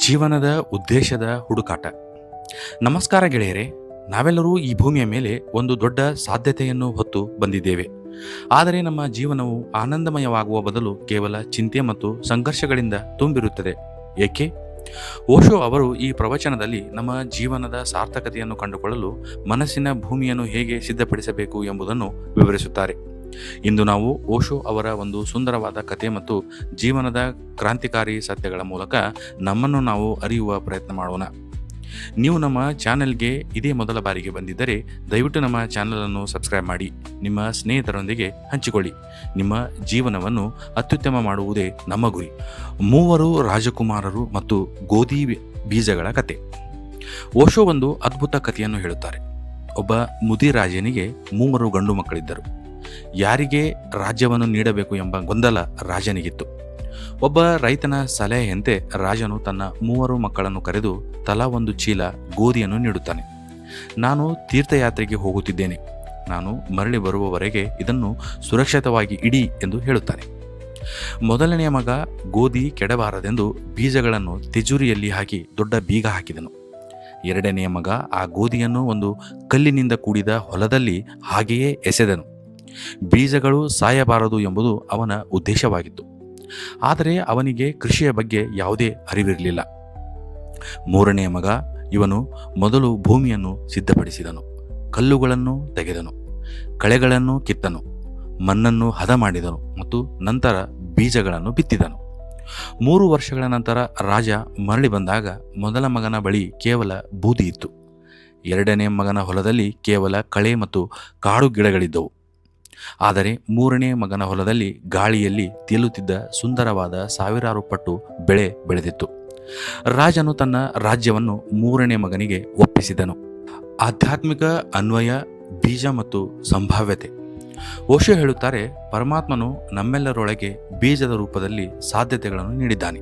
ಜೀವನದ ಉದ್ದೇಶದ ಹುಡುಕಾಟ. ನಮಸ್ಕಾರ ಗೆಳೆಯರೇ. ನಾವೆಲ್ಲರೂ ಈ ಭೂಮಿಯ ಮೇಲೆ ಒಂದು ದೊಡ್ಡ ಸಾಧ್ಯತೆಯನ್ನು ಹೊತ್ತು ಬಂದಿದ್ದೇವೆ. ಆದರೆ ನಮ್ಮ ಜೀವನವು ಆನಂದಮಯವಾಗುವ ಬದಲು ಕೇವಲ ಚಿಂತೆ ಮತ್ತು ಸಂಘರ್ಷಗಳಿಂದ ತುಂಬಿರುತ್ತದೆ. ಏಕೆ? ಓಶೋ ಅವರು ಈ ಪ್ರವಚನದಲ್ಲಿ ನಮ್ಮ ಜೀವನದ ಸಾರ್ಥಕತೆಯನ್ನು ಕಂಡುಕೊಳ್ಳಲು ಮನಸ್ಸಿನ ಭೂಮಿಯನ್ನು ಹೇಗೆ ಸಿದ್ಧಪಡಿಸಬೇಕು ಎಂಬುದನ್ನು ವಿವರಿಸುತ್ತಾರೆ. ಇಂದು ನಾವು ಓಶೋ ಅವರ ಒಂದು ಸುಂದರವಾದ ಕಥೆ ಮತ್ತು ಜೀವನದ ಕ್ರಾಂತಿಕಾರಿ ಸತ್ಯಗಳ ಮೂಲಕ ನಮ್ಮನ್ನು ನಾವು ಅರಿಯುವ ಪ್ರಯತ್ನ ಮಾಡೋಣ. ನೀವು ನಮ್ಮ ಚಾನೆಲ್ಗೆ ಇದೇ ಮೊದಲ ಬಾರಿಗೆ ಬಂದಿದ್ದರೆ ದಯವಿಟ್ಟು ನಮ್ಮ ಚಾನೆಲನ್ನು ಸಬ್ಸ್ಕ್ರೈಬ್ ಮಾಡಿ, ನಿಮ್ಮ ಸ್ನೇಹಿತರೊಂದಿಗೆ ಹಂಚಿಕೊಳ್ಳಿ. ನಿಮ್ಮ ಜೀವನವನ್ನು ಅತ್ಯುತ್ತಮ ಮಾಡುವುದೇ ನಮ್ಮ ಗುರಿ. ಮೂವರು ರಾಜಕುಮಾರರು ಮತ್ತು ಗೋಧಿ ಬೀಜಗಳ ಕತೆ. ಓಶೋ ಒಂದು ಅದ್ಭುತ ಕಥೆಯನ್ನು ಹೇಳುತ್ತಾರೆ. ಒಬ್ಬ ಮುದಿರಾಜನಿಗೆ 3 ಗಂಡು ಮಕ್ಕಳಿದ್ದರು. ಯಾರಿಗೆ ರಾಜ್ಯವನ್ನು ನೀಡಬೇಕು ಎಂಬ ಗೊಂದಲ ರಾಜನಿಗಿತ್ತು. ಒಬ್ಬ ರೈತನ ಸಲಹೆಯಂತೆ ರಾಜನು ತನ್ನ 3 ಮಕ್ಕಳನ್ನು ಕರೆದು ತಲಾ 1 ಚೀಲ ಗೋಧಿಯನ್ನು ನೀಡುತ್ತಾನೆ. ನಾನು ತೀರ್ಥಯಾತ್ರೆಗೆ ಹೋಗುತ್ತಿದ್ದೇನೆ, ನಾನು ಮರಳಿ ಬರುವವರೆಗೆ ಇದನ್ನು ಸುರಕ್ಷಿತವಾಗಿ ಇಡಿ ಎಂದು ಹೇಳುತ್ತಾನೆ. ಮೊದಲನೆಯ ಮಗ ಗೋಧಿ ಕೆಡಬಾರದೆಂದು ಬೀಜಗಳನ್ನು ತಿಜೋರಿಯಲ್ಲಿ ಹಾಕಿ ದೊಡ್ಡ ಬೀಗ ಹಾಕಿದನು. ಎರಡನೆಯ ಮಗ ಆ ಗೋಧಿಯನ್ನು ಒಂದು ಕಲ್ಲಿನಿಂದ ಕೂಡಿದ ಹೊಲದಲ್ಲಿ ಹಾಗೆಯೇ ಎಸೆದನು. ಬೀಜಗಳು ಸಾಯಬಾರದು ಎಂಬುದು ಅವನ ಉದ್ದೇಶವಾಗಿತ್ತು. ಆದರೆ ಅವನಿಗೆ ಕೃಷಿಯ ಬಗ್ಗೆ ಯಾವುದೇ ಅರಿವಿರಲಿಲ್ಲ. ಮೂರನೆಯ ಮಗ ಇವನು ಮೊದಲು ಭೂಮಿಯನ್ನು ಸಿದ್ಧಪಡಿಸಿದನು, ಕಲ್ಲುಗಳನ್ನು ತೆಗೆದನು, ಕಳೆಗಳನ್ನು ಕಿತ್ತನು, ಮಣ್ಣನ್ನು ಹದ ಮಾಡಿದನು ಮತ್ತು ನಂತರ ಬೀಜಗಳನ್ನು ಬಿತ್ತಿದನು. 3 ವರ್ಷಗಳ ನಂತರ ರಾಜ ಮರಳಿ ಬಂದಾಗ ಮೊದಲ ಮಗನ ಬಳಿ ಕೇವಲ ಬೂದಿ ಇತ್ತು. ಎರಡನೇ ಮಗನ ಹೊಲದಲ್ಲಿ ಕೇವಲ ಕಳೆ ಮತ್ತು ಕಾಡು ಗಿಡಗಳಿದ್ದವು. ಆದರೆ 3ನೇ ಮಗನ ಹೊಲದಲ್ಲಿ ಗಾಳಿಯಲ್ಲಿ ತೇಲುತ್ತಿದ್ದ ಸುಂದರವಾದ ಸಾವಿರಾರು ಪಟ್ಟು ಬೆಳೆ ಬೆಳೆದಿತ್ತು. ರಾಜನು ತನ್ನ ರಾಜ್ಯವನ್ನು 3ನೇ ಮಗನಿಗೆ ಒಪ್ಪಿಸಿದನು. ಆಧ್ಯಾತ್ಮಿಕ ಅನ್ವಯ, ಬೀಜ ಮತ್ತು ಸಂಭಾವ್ಯತೆ. ಓಶೋ ಹೇಳುತ್ತಾರೆ, ಪರಮಾತ್ಮನು ನಮ್ಮೆಲ್ಲರೊಳಗೆ ಬೀಜದ ರೂಪದಲ್ಲಿ ಸಾಧ್ಯತೆಗಳನ್ನು ನೀಡಿದ್ದಾನೆ.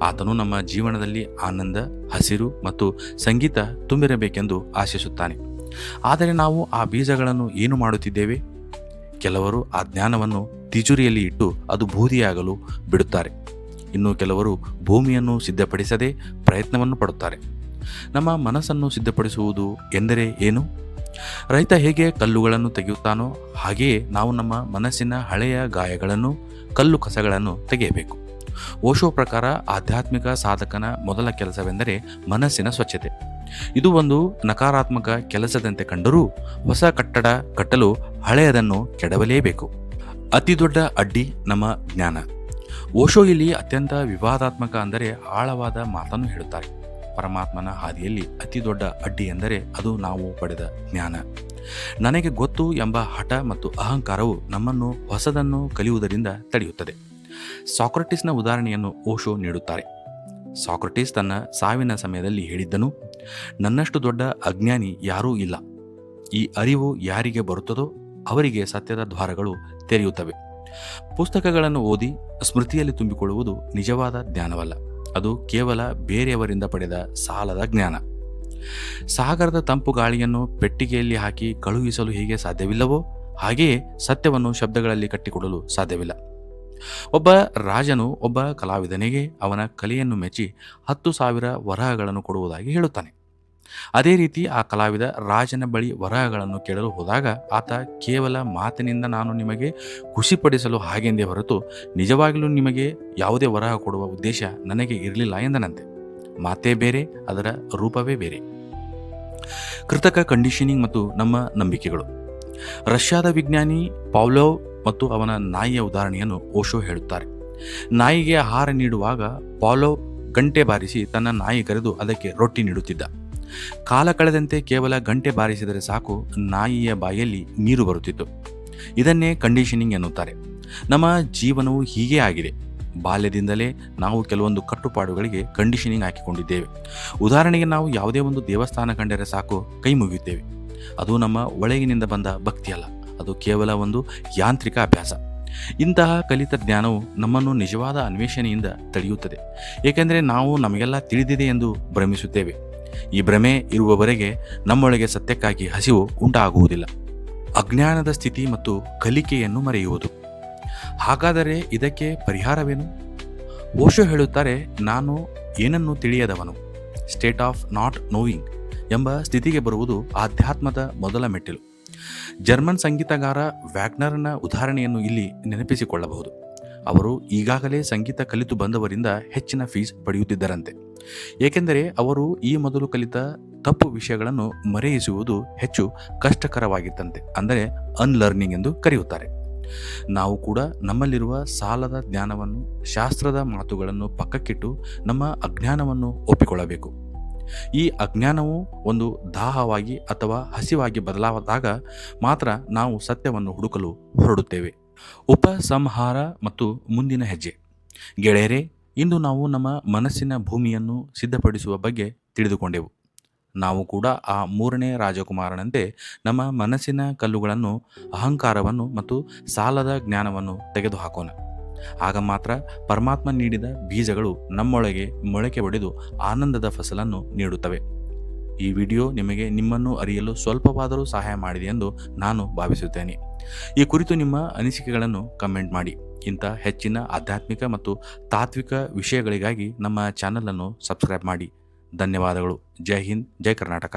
ಆತನು ನಮ್ಮ ಜೀವನದಲ್ಲಿ ಆನಂದ, ಹಸಿರು ಮತ್ತು ಸಂಗೀತ ತುಂಬಿರಬೇಕೆಂದು ಆಶಿಸುತ್ತಾನೆ. ಆದರೆ ನಾವು ಆ ಬೀಜಗಳನ್ನು ಏನು ಮಾಡುತ್ತಿದ್ದೇವೆ? ಕೆಲವರು ಆ ಜ್ಞಾನವನ್ನು ತಿಜೋರಿಯಲ್ಲಿ ಇಟ್ಟು ಅದು ಬೂದಿಯಾಗಲು ಬಿಡುತ್ತಾರೆ. ಇನ್ನು ಕೆಲವರು ಭೂಮಿಯನ್ನು ಸಿದ್ಧಪಡಿಸದೆ ಪ್ರಯತ್ನವನ್ನು ಪಡುತ್ತಾರೆ. ನಮ್ಮ ಮನಸ್ಸನ್ನು ಸಿದ್ಧಪಡಿಸುವುದು ಎಂದರೆ ಏನು? ರೈತ ಹೇಗೆ ಕಲ್ಲುಗಳನ್ನು ತೆಗೆಯುತ್ತಾನೋ ಹಾಗೆಯೇ ನಾವು ನಮ್ಮ ಮನಸ್ಸಿನ ಹಳೆಯ ಗಾಯಗಳನ್ನು, ಕಲ್ಲು ಕಸಗಳನ್ನು ತೆಗೆಯಬೇಕು. ಓಶೋ ಪ್ರಕಾರ ಆಧ್ಯಾತ್ಮಿಕ ಸಾಧಕನ ಮೊದಲ ಕೆಲಸವೆಂದರೆ ಮನಸ್ಸಿನ ಸ್ವಚ್ಛತೆ. ಇದು ಒಂದು ನಕಾರಾತ್ಮಕ ಕೆಲಸದಂತೆ ಕಂಡರೂ ಹೊಸ ಕಟ್ಟಡ ಕಟ್ಟಲು ಹಳೆಯದನ್ನು ಕೆಡವಲೇಬೇಕು. ಅತಿ ದೊಡ್ಡ ಅಡ್ಡಿ ನಮ್ಮ ಜ್ಞಾನ. ಓಶೋ ಇಲ್ಲಿ ಅತ್ಯಂತ ವಿವಾದಾತ್ಮಕ ಅಂದರೆ ಆಳವಾದ ಮಾತನ್ನು ಹೇಳುತ್ತಾರೆ. ಪರಮಾತ್ಮನ ಹಾದಿಯಲ್ಲಿ ಅತಿ ದೊಡ್ಡ ಅಡ್ಡಿ ಎಂದರೆ ಅದು ನಾವು ಪಡೆದ ಜ್ಞಾನ. ನನಗೆ ಗೊತ್ತು ಎಂಬ ಹಠ ಮತ್ತು ಅಹಂಕಾರವು ನಮ್ಮನ್ನು ಹೊಸದನ್ನು ಕಲಿಯುವುದರಿಂದ ತಡೆಯುತ್ತದೆ. ಸಾಕ್ರಟಿಸ್ನ ಉದಾಹರಣೆಯನ್ನು ಓಶೋ ನೀಡುತ್ತಾರೆ. ಸಾಕ್ರಟಿಸ್ ತನ್ನ ಸಾವಿನ ಸಮಯದಲ್ಲಿ ಹೇಳಿದ್ದನು, ನನ್ನಷ್ಟು ದೊಡ್ಡ ಅಜ್ಞಾನಿ ಯಾರೂ ಇಲ್ಲ. ಈ ಅರಿವು ಯಾರಿಗೆ ಬರುತ್ತದೋ ಅವರಿಗೆ ಸತ್ಯದ ದ್ವಾರಗಳು ತೆರೆಯುತ್ತವೆ. ಪುಸ್ತಕಗಳನ್ನು ಓದಿ ಸ್ಮೃತಿಯಲ್ಲಿ ತುಂಬಿಕೊಳ್ಳುವುದು ನಿಜವಾದ ಜ್ಞಾನವಲ್ಲ, ಅದು ಕೇವಲ ಬೇರೆಯವರಿಂದ ಪಡೆದ ಸಾಲದ ಜ್ಞಾನ. ಸಾಗರದ ತಂಪು ಗಾಳಿಯನ್ನು ಪೆಟ್ಟಿಗೆಯಲ್ಲಿ ಹಾಕಿ ಕಳುಹಿಸಲು ಹೇಗೆ ಸಾಧ್ಯವಿಲ್ಲವೋ ಹಾಗೆಯೇ ಸತ್ಯವನ್ನು ಶಬ್ದಗಳಲ್ಲಿ ಕಟ್ಟಿಕೊಡಲು ಸಾಧ್ಯವಿಲ್ಲ. ಒಬ್ಬ ರಾಜನು ಒಬ್ಬ ಕಲಾವಿದನಿಗೆ ಅವನ ಕಲೆಯನ್ನು ಮೆಚ್ಚಿ 10,000 ವರಹಗಳನ್ನು ಕೊಡುವುದಾಗಿ ಹೇಳುತ್ತಾನೆ. ಅದೇ ರೀತಿ ಆ ಕಲಾವಿದ ರಾಜನ ಬಳಿ ವರಹಗಳನ್ನು ಕೇಳಲು ಹೋದಾಗ ಆತ ಕೇವಲ ಮಾತಿನಿಂದ ನಾನು ನಿಮಗೆ ಖುಷಿಪಡಿಸಲು ಹಾಗೆಂದೇ ಹೊರತು ನಿಜವಾಗಲೂ ನಿಮಗೆ ಯಾವುದೇ ವರಹ ಕೊಡುವ ಉದ್ದೇಶ ನನಗೆ ಇರಲಿಲ್ಲ ಎಂದನಂತೆ. ಮಾತೇ ಬೇರೆ, ಅದರ ರೂಪವೇ ಬೇರೆ. ಕೃತಕ ಕಂಡೀಷನಿಂಗ್ ಮತ್ತು ನಮ್ಮ ನಂಬಿಕೆಗಳು. ರಷ್ಯಾದ ವಿಜ್ಞಾನಿ ಪಾವ್ಲೋವ್ ಮತ್ತು ಅವನ ನಾಯಿಯ ಉದಾಹರಣೆಯನ್ನು ಓಶೋ ಹೇಳುತ್ತಾರೆ. ನಾಯಿಗೆ ಆಹಾರ ನೀಡುವಾಗ ಪಾವ್ಲೋವ್ ಗಂಟೆ ಬಾರಿಸಿ ತನ್ನ ನಾಯಿ ಕರೆದು ಅದಕ್ಕೆ ರೊಟ್ಟಿ ನೀಡುತ್ತಿದ್ದ. ಕಾಲ ಕಳೆದಂತೆ ಕೇವಲ ಗಂಟೆ ಬಾರಿಸಿದರೆ ಸಾಕು ನಾಯಿಯ ಬಾಯಲ್ಲಿ ನೀರು ಬರುತ್ತಿತ್ತು. ಇದನ್ನೇ ಕಂಡೀಷನಿಂಗ್ ಎನ್ನುತ್ತಾರೆ. ನಮ್ಮ ಜೀವನವು ಹೀಗೇ ಆಗಿದೆ. ಬಾಲ್ಯದಿಂದಲೇ ನಾವು ಕೆಲವೊಂದು ಕಟ್ಟುಪಾಡುಗಳಿಗೆ ಕಂಡೀಷನಿಂಗ್ ಹಾಕಿಕೊಂಡಿದ್ದೇವೆ. ಉದಾಹರಣೆಗೆ, ನಾವು ಯಾವುದೇ ಒಂದು ದೇವಸ್ಥಾನ ಕಂಡರೆ ಸಾಕು ಕೈ ಮುಗಿಯುತ್ತೇವೆ. ಅದು ನಮ್ಮ ಒಳಗಿನಿಂದ ಬಂದ ಭಕ್ತಿಯಲ್ಲ, ಅದು ಕೇವಲ ಒಂದು ಯಾಂತ್ರಿಕ ಅಭ್ಯಾಸ. ಇಂತಹ ಕಲಿತ ಜ್ಞಾನವು ನಮ್ಮನ್ನು ನಿಜವಾದ ಅನ್ವೇಷಣೆಯಿಂದ ತಡೆಯುತ್ತದೆ. ಏಕೆಂದರೆ ನಾವು ನಮಗೆಲ್ಲ ತಿಳಿದಿದೆ ಎಂದು ಭ್ರಮಿಸುತ್ತೇವೆ. ಈ ಭ್ರಮೆ ಇರುವವರೆಗೆ ನಮ್ಮೊಳಗೆ ಸತ್ಯಕ್ಕಾಗಿ ಹಸಿವು ಉಂಟಾಗುವುದಿಲ್ಲ. ಅಜ್ಞಾನದ ಸ್ಥಿತಿ ಮತ್ತು ಕಲಿಕೆಯನ್ನು ಮರೆಯುವುದು. ಹಾಗಾದರೆ ಇದಕ್ಕೆ ಪರಿಹಾರವೇನು? ಓಶೋ ಹೇಳುತ್ತಾರೆ, ನಾನು ಏನನ್ನು ತಿಳಿಯದವನು, ಸ್ಟೇಟ್ ಆಫ್ ನಾಟ್ ನೋಯಿಂಗ್ ಎಂಬ ಸ್ಥಿತಿಗೆ ಬರುವುದು ಆಧ್ಯಾತ್ಮದ ಮೊದಲ ಮೆಟ್ಟಿಲು. ಜರ್ಮನ್ ಸಂಗೀತಗಾರ ವ್ಯಾಗ್ನರ್ನ ಉದಾಹರಣೆಯನ್ನು ಇಲ್ಲಿ ನೆನಪಿಸಿಕೊಳ್ಳಬಹುದು. ಅವರು ಈಗಾಗಲೇ ಸಂಗೀತ ಕಲಿತು ಬಂದವರಿಂದ ಹೆಚ್ಚಿನ ಫೀಸ್ ಪಡೆಯುತ್ತಿದ್ದರಂತೆ. ಏಕೆಂದರೆ ಅವರು ಈ ಮೊದಲು ಕಲಿತ ತಪ್ಪು ವಿಷಯಗಳನ್ನು ಮರೆಯಿಸುವುದು ಹೆಚ್ಚು ಕಷ್ಟಕರವಾಗಿತ್ತಂತೆ. ಅಂದರೆ ಅನ್ಲರ್ನಿಂಗ್ ಎಂದು ಕರೆಯುತ್ತಾರೆ. ನಾವು ಕೂಡ ನಮ್ಮಲ್ಲಿರುವ ಸಾಲದ ಜ್ಞಾನವನ್ನು, ಶಾಸ್ತ್ರದ ಮಾತುಗಳನ್ನು ಪಕ್ಕಕ್ಕಿಟ್ಟು ನಮ್ಮ ಅಜ್ಞಾನವನ್ನು ಒಪ್ಪಿಕೊಳ್ಳಬೇಕು. ಈ ಅಜ್ಞಾನವು ಒಂದು ದಾಹವಾಗಿ ಅಥವಾ ಹಸಿವಾಗಿ ಬದಲಾದಾಗ ಮಾತ್ರ ನಾವು ಸತ್ಯವನ್ನು ಹುಡುಕಲು ಹೊರಡುತ್ತೇವೆ. ಉಪಸಂಹಾರ ಮತ್ತು ಮುಂದಿನ ಹೆಜ್ಜೆ. ಗೆಳೆಯರೇ, ಇಂದು ನಾವು ನಮ್ಮ ಮನಸ್ಸಿನ ಭೂಮಿಯನ್ನು ಸಿದ್ಧಪಡಿಸುವ ಬಗ್ಗೆ ತಿಳಿದುಕೊಂಡೆವು. ನಾವು ಕೂಡ ಆ ಮೂರನೇ ರಾಜಕುಮಾರನಂತೆ ನಮ್ಮ ಮನಸ್ಸಿನ ಕಲ್ಲುಗಳನ್ನು, ಅಹಂಕಾರವನ್ನು ಮತ್ತು ಸಾಲದ ಜ್ಞಾನವನ್ನು ತೆಗೆದುಹಾಕೋಣ. ಆಗ ಮಾತ್ರ ಪರಮಾತ್ಮ ನೀಡಿದ ಬೀಜಗಳು ನಮ್ಮೊಳಗೆ ಮೊಳಕೆ ಒಡೆದು ಆನಂದದ ಫಸಲನ್ನು ನೀಡುತ್ತವೆ. ಈ ವಿಡಿಯೋ ನಿಮಗೆ ನಿಮ್ಮನ್ನು ಅರಿಯಲು ಸ್ವಲ್ಪವಾದರೂ ಸಹಾಯ ಮಾಡಿದೆ ಎಂದು ನಾನು ಭಾವಿಸುತ್ತೇನೆ. ಈ ಕುರಿತು ನಿಮ್ಮ ಅನಿಸಿಕೆಗಳನ್ನು ಕಮೆಂಟ್ ಮಾಡಿ. ಇಂಥ ಹೆಚ್ಚಿನ ಆಧ್ಯಾತ್ಮಿಕ ಮತ್ತು ತಾತ್ವಿಕ ವಿಷಯಗಳಿಗಾಗಿ ನಮ್ಮ ಚಾನಲನ್ನು ಸಬ್ಸ್ಕ್ರೈಬ್ ಮಾಡಿ. ಧನ್ಯವಾದಗಳು. ಜೈ ಹಿಂದ್, ಜೈ ಕರ್ನಾಟಕ.